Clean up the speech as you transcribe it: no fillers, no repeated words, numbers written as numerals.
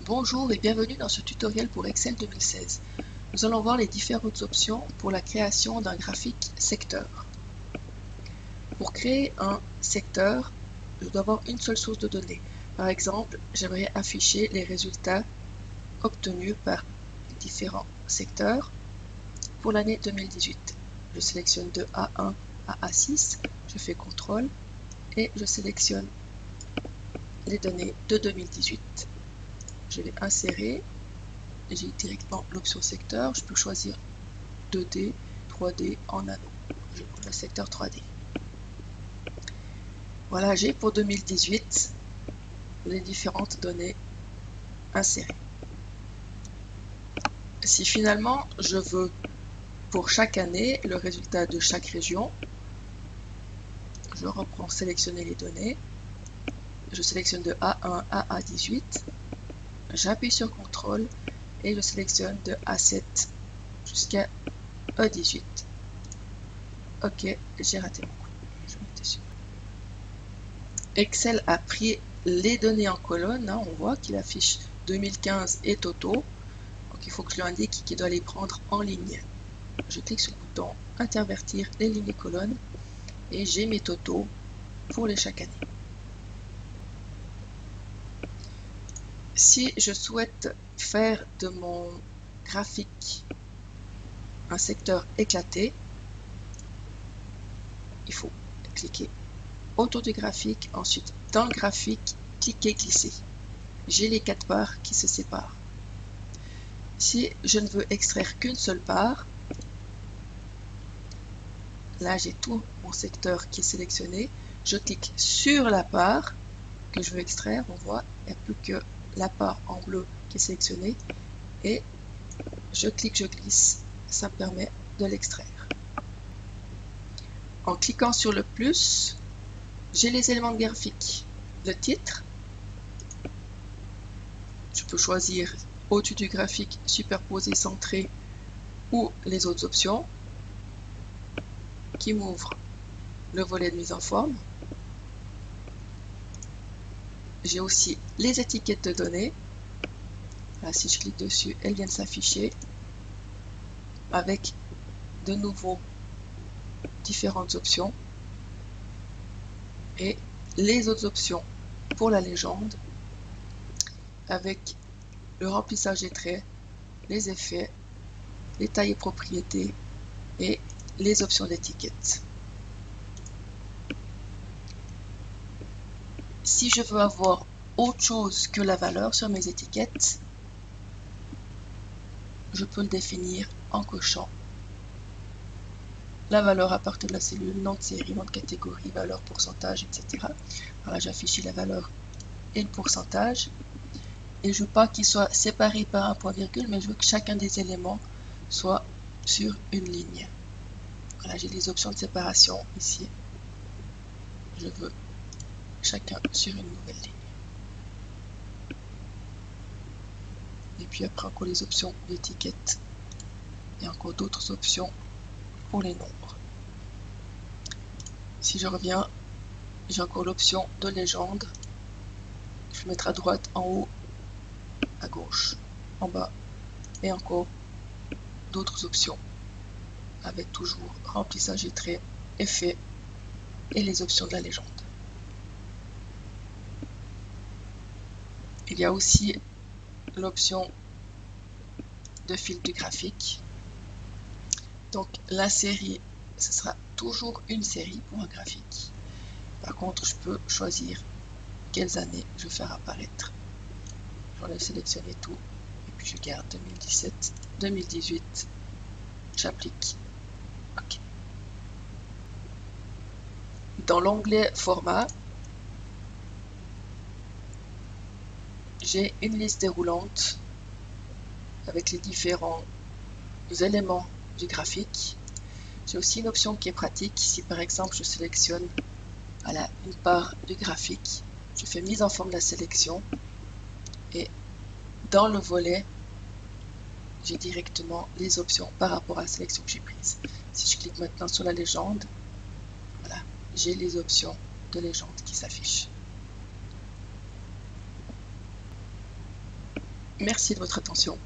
Bonjour et bienvenue dans ce tutoriel pour Excel 2016. Nous allons voir les différentes options pour la création d'un graphique secteur. Pour créer un secteur, je dois avoir une seule source de données. Par exemple, j'aimerais afficher les résultats obtenus par les différents secteurs pour l'année 2018. Je sélectionne de A1 à A6, je fais CTRL et je sélectionne les données de 2018. Je vais insérer, j'ai directement l'option secteur, je peux choisir 2D, 3D en anneau. Je prends le secteur 3D. Voilà, j'ai pour 2018 les différentes données insérées. Si finalement je veux pour chaque année le résultat de chaque région, je reprends sélectionner les données, je sélectionne de A1 à A18, j'appuie sur CTRL et je sélectionne de A7 jusqu'à A18. Ok, j'ai raté mon coup. Je mets dessus. Excel a pris les données en colonne, on voit qu'il affiche 2015 et totaux. Donc il faut que je lui indique qu'il doit les prendre en ligne. Je clique sur le bouton intervertir les lignes et colonnes et j'ai mes totaux pour les chaque année. Si je souhaite faire de mon graphique un secteur éclaté, il faut cliquer autour du graphique, ensuite dans le graphique, cliquer glisser. J'ai les 4 barres qui se séparent. Si je ne veux extraire qu'une seule part, là j'ai tout mon secteur qui est sélectionné, je clique sur la part que je veux extraire, on voit, il n'y a plus que la part en bleu qui est sélectionnée et je clique, je glisse, ça me permet de l'extraire. En cliquant sur le plus, j'ai les éléments de graphique, le titre, je peux choisir au-dessus du graphique superposé, centré ou les autres options qui m'ouvrent le volet de mise en forme. J'ai aussi les étiquettes de données. Là, si je clique dessus, elles viennent s'afficher avec de nouveau différentes options et les autres options pour la légende avec le remplissage des traits, les effets, les tailles et propriétés et les options d'étiquette. Si je veux avoir autre chose que la valeur sur mes étiquettes, je peux le définir en cochant la valeur à partir de la cellule, nom de série, nom de catégorie, valeur, pourcentage, etc. Voilà, j'affiche la valeur et le pourcentage. Et je ne veux pas qu'ils soient séparés par un point virgule, mais je veux que chacun des éléments soit sur une ligne. Voilà, j'ai les options de séparation ici. Je veux chacun sur une nouvelle ligne. Et puis après encore les options d'étiquette et encore d'autres options pour les nombres. Si je reviens, j'ai encore l'option de légende. Je vais mettre à droite, en haut, à gauche, en bas et encore d'autres options avec toujours remplissage et traits, effets et les options de la légende. Il y a aussi l'option de fil du graphique. Donc la série, ce sera toujours une série pour un graphique. Par contre, je peux choisir quelles années je veux faire apparaître. J'enlève sélectionner tout et puis je garde 2017, 2018. J'applique. OK. Dans l'onglet format, j'ai une liste déroulante avec les différents éléments du graphique. J'ai aussi une option qui est pratique. Si par exemple je sélectionne une part du graphique, je fais mise en forme de la sélection et dans le volet, j'ai directement les options par rapport à la sélection que j'ai prise. Si je clique maintenant sur la légende, voilà, j'ai les options de légende qui s'affichent. Merci de votre attention.